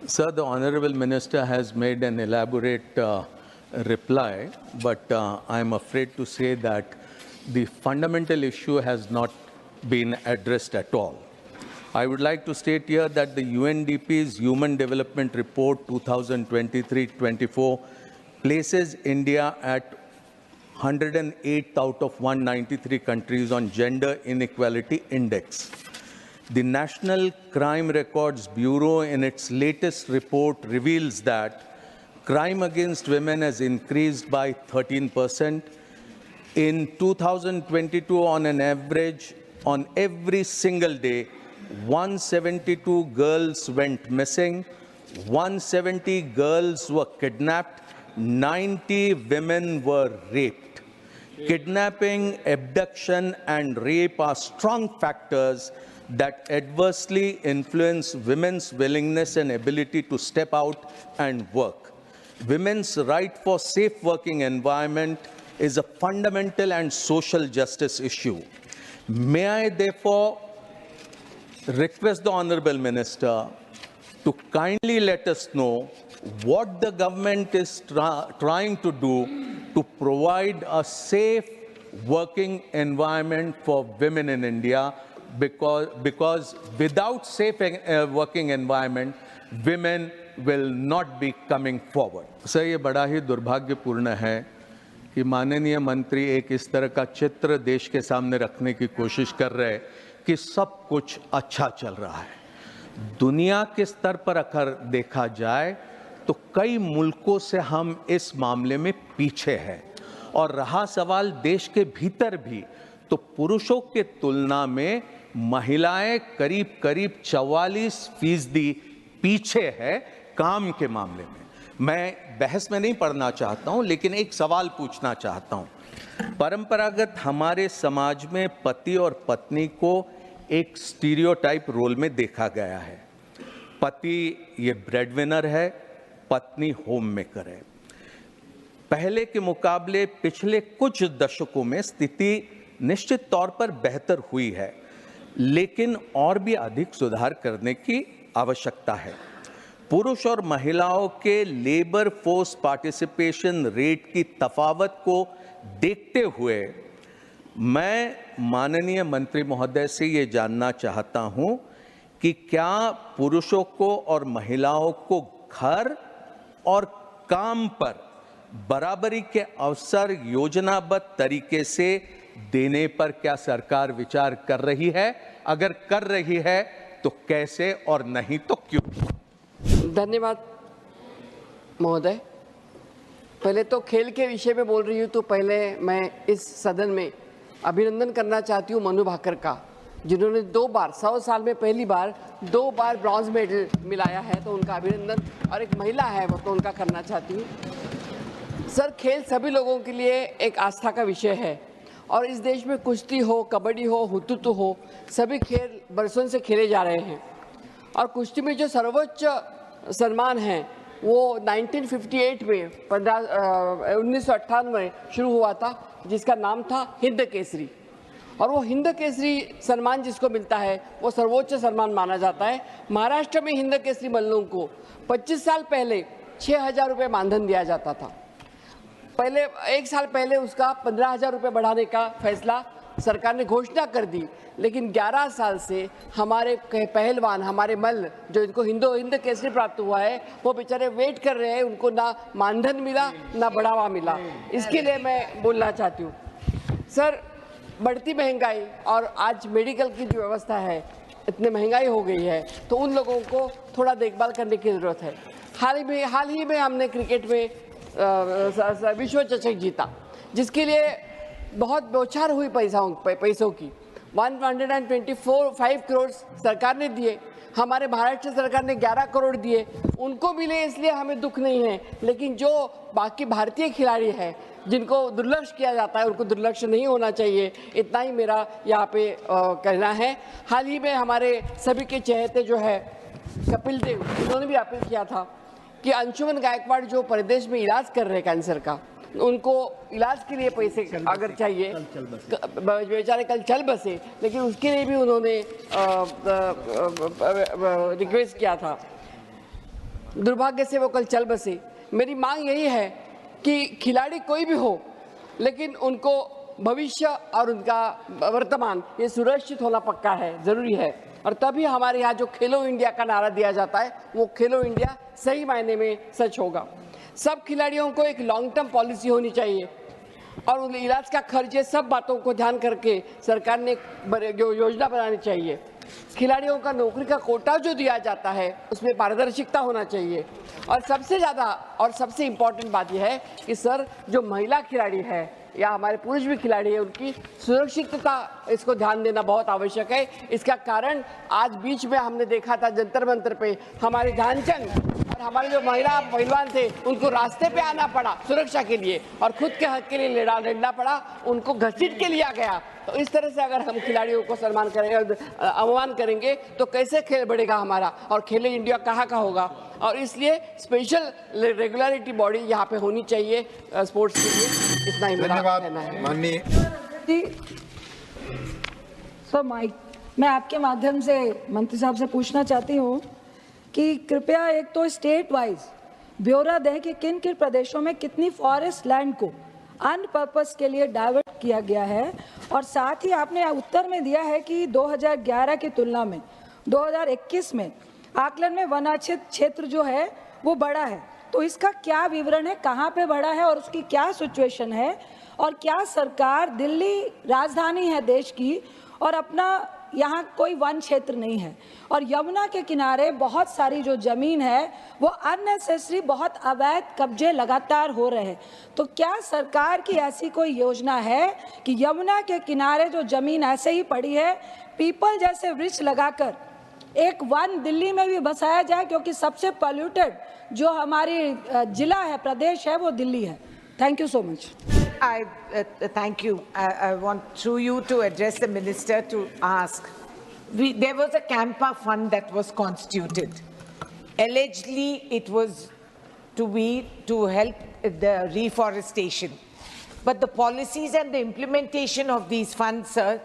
Sir, the Honorable Minister has made an elaborate reply, but I am afraid to say that the fundamental issue has not been addressed at all. I would like to state here that the UNDP's Human Development Report 2023-24 places India at 108 out of 193 countries on Gender Inequality Index. The National Crime Records Bureau, in its latest report, reveals that crime against women has increased by 13%. In 2022, on an average, on every single day, 172 girls went missing, 170 girls were kidnapped, 90 women were raped. Kidnapping, abduction, and rape are strong factors that adversely influence women's willingness and ability to step out and work. Women's right for safe working environment is a fundamental and social justice issue. May I therefore request the Honorable Minister to kindly let us know what the government is trying to do to provide a safe working environment for women in India, because without safe working environment, women will not be coming forward. Sir, ये बड़ा ही दुर्भाग्यपूर्ण है कि माननीय मंत्री एक इस तरह का चित्र देश के सामने रखने की कोशिश कर रहे हैं कि सब कुछ अच्छा चल रहा है। दुनिया के स्तर पर अगर देखा जाए तो कई मुल्कों से हम इस मामले में पीछे हैं, और रहा सवाल देश के भीतर भी, तो पुरुषों के तुलना में महिलाएं करीब 44% पीछे है काम के मामले में। मैं बहस में नहीं पढ़ना चाहता हूं, लेकिन एक सवाल पूछना चाहता हूं। परंपरागत हमारे समाज में पति और पत्नी को एक स्टीरियोटाइप रोल में देखा गया है। पति ये ब्रेडविनर है, पत्नी होम मेकर है। पहले के मुकाबले पिछले कुछ दशकों में स्थिति निश्चित तौर पर बेहतर हुई है, लेकिन और भी अधिक सुधार करने की आवश्यकता है। पुरुष और महिलाओं के लेबर फोर्स पार्टिसिपेशन रेट की तफावत को देखते हुए मैं माननीय मंत्री महोदय से ये जानना चाहता हूं कि क्या पुरुषों को और महिलाओं को घर और काम पर बराबरी के अवसर योजनाबद्ध तरीके से देने पर क्या सरकार विचार कर रही है? अगर कर रही है तो कैसे, और नहीं तो क्यों? धन्यवाद महोदय। पहले तो खेल के विषय में बोल रही हूँ, तो पहले मैं इस सदन में अभिनंदन करना चाहती हूँ मनु भाकर का, जिन्होंने 2 बार 100 साल में पहली बार 2 बार ब्रॉन्ज मेडल मिलाया है, तो उनका अभिनंदन। और एक महिला है वो, तो उनका करना चाहती हूँ। सर, खेल सभी लोगों के लिए एक आस्था का विषय है, और इस देश में कुश्ती हो, कबड्डी हो, हुतुतु हो, सभी खेल बरसों से खेले जा रहे हैं। और कुश्ती में जो सर्वोच्च सम्मान है वो 1958 में 1958 में शुरू हुआ था, जिसका नाम था हिंद केसरी। और वो हिंद केसरी सम्मान जिसको मिलता है वो सर्वोच्च सम्मान माना जाता है। महाराष्ट्र में हिंद केसरी मल्लों को 25 साल पहले 6,000 रुपये मानधन दिया जाता था। पहले 1 साल पहले उसका 15,000 रुपये बढ़ाने का फैसला सरकार ने घोषणा कर दी, लेकिन 11 साल से हमारे पहलवान, हमारे मल्ल जो इनको हिंद केसरी प्राप्त हुआ है, वो बेचारे वेट कर रहे हैं, उनको ना मानधन मिला ना बढ़ावा मिला। इसके लिए मैं बोलना चाहती हूँ सर, बढ़ती महंगाई और आज मेडिकल की जो व्यवस्था है, इतनी महंगाई हो गई है, तो उन लोगों को थोड़ा देखभाल करने की ज़रूरत है। हाल ही में हमने क्रिकेट में विश्व चषक जीता, जिसके लिए बहुत बौछार हुई पैसों की। 125 करोड़ सरकार ने दिए, हमारे महाराष्ट्र सरकार ने 11 करोड़ दिए, उनको मिले इसलिए हमें दुख नहीं है, लेकिन जो बाकी भारतीय खिलाड़ी हैं जिनको दुर्लक्ष किया जाता है, उनको दुर्लक्ष नहीं होना चाहिए। इतना ही मेरा यहाँ पे कहना है। हाल ही में हमारे सभी के चहेते जो है कपिल देव, उन्होंने भी अपील किया था कि अंशुमन गायकवाड़ जो प्रदेश में इलाज कर रहे हैं कैंसर का, उनको इलाज के लिए पैसे अगर चाहिए, बेचारे कल चल बसे, लेकिन उसके लिए भी उन्होंने रिक्वेस्ट किया था। दुर्भाग्य से वो कल चल बसे। मेरी मांग यही है कि खिलाड़ी कोई भी हो, लेकिन उनको भविष्य और उनका वर्तमान ये सुरक्षित होना पक्का है, ज़रूरी है। और तभी हमारे यहाँ जो खेलो इंडिया का नारा दिया जाता है वो खेलो इंडिया सही मायने में सच होगा। सब खिलाड़ियों को एक लॉन्ग टर्म पॉलिसी होनी चाहिए और उन इलाज का खर्च, ये सब बातों को ध्यान करके सरकार ने जो योजना बनानी चाहिए। खिलाड़ियों का नौकरी का कोटा जो दिया जाता है उसमें पारदर्शिता होना चाहिए। और सबसे ज़्यादा और सबसे इम्पोर्टेंट बात यह है कि सर, जो महिला खिलाड़ी है या हमारे पुरुष भी खिलाड़ी है, उनकी सुरक्षितता, इसको ध्यान देना बहुत आवश्यक है। इसका कारण आज बीच में हमने देखा था जंतर मंतर पे हमारे ध्यानचंद और हमारे जो महिला पहलवान थे उनको रास्ते पे आना पड़ा सुरक्षा के लिए और खुद के हक के लिए लड़ना पड़ा, उनको घसीट के लिया गया। तो इस तरह से अगर हम खिलाड़ियों को सम्मान करेंगे, अवमान करेंगे, तो कैसे खेल बढ़ेगा हमारा और खेलो इंडिया कहाँ का होगा। और इसलिए स्पेशल रेगुलरिटी बॉडी यहाँ पे होनी चाहिए स्पोर्ट्स के लिए। इतना ही मेरा कहना है। माननीय जी सर, मैं आपके माध्यम से मंत्री साहब से पूछना चाहती हूँ कि कृपया एक तो स्टेट वाइज ब्यौरा दें कि किन किन प्रदेशों में कितनी फॉरेस्ट लैंड को अन्य पर्पस के लिए डाइवर्ट किया गया है, और साथ ही आपने उत्तर में दिया है कि 2011 की तुलना में 2021 में आकलन में वनाच्छेद क्षेत्र जो है वो बढ़ा है। तो इसका क्या विवरण है, कहाँ पे बढ़ा है और उसकी क्या सिचुएशन है, और क्या सरकार, दिल्ली राजधानी है देश की और अपना यहाँ कोई वन क्षेत्र नहीं है और यमुना के किनारे बहुत सारी जो जमीन है वो अननेसेसरी, बहुत अवैध कब्जे लगातार हो रहे हैं। तो क्या सरकार की ऐसी कोई योजना है कि यमुना के किनारे जो जमीन ऐसे ही पड़ी है, पीपल जैसे वृक्ष लगाकर एक वन दिल्ली में भी बसाया जाए, क्योंकि सबसे पॉल्यूटेड जो हमारी जिला है, प्रदेश है, वो दिल्ली है। Thank you so much. Thank you. I want through you to address the minister to ask. There was a Campa fund that was constituted. Allegedly, it was to help the reforestation. But the policies and the implementation of these funds, sir,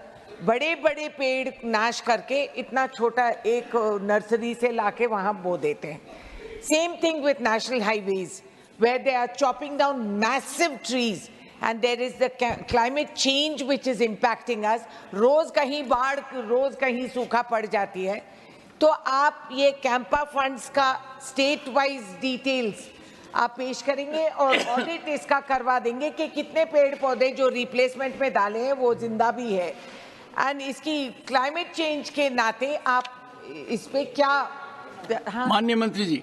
बड़े-बड़े पेड़ नाश करके इतना छोटा एक nursery से लाके वहाँ बो देते हैं. Same thing with national highways, where they are chopping down massive trees. And there is the climate change which is impacting us. रोज कहीं बाढ़, रोज कहीं सूखा पड़ जाती है. तो आप ये कैंपा फंड्स का स्टेट वाइज डिटेल्स आप पेश करेंगे और ऑडिट इसका करवा देंगे कि कितने पेड़ पौधे जो रिप्लेसमेंट में डाले हैं वो जिंदा भी है. एंड इसकी क्लाइमेट चेंज के नाते आप इस पे क्या. माननीय मंत्री जी,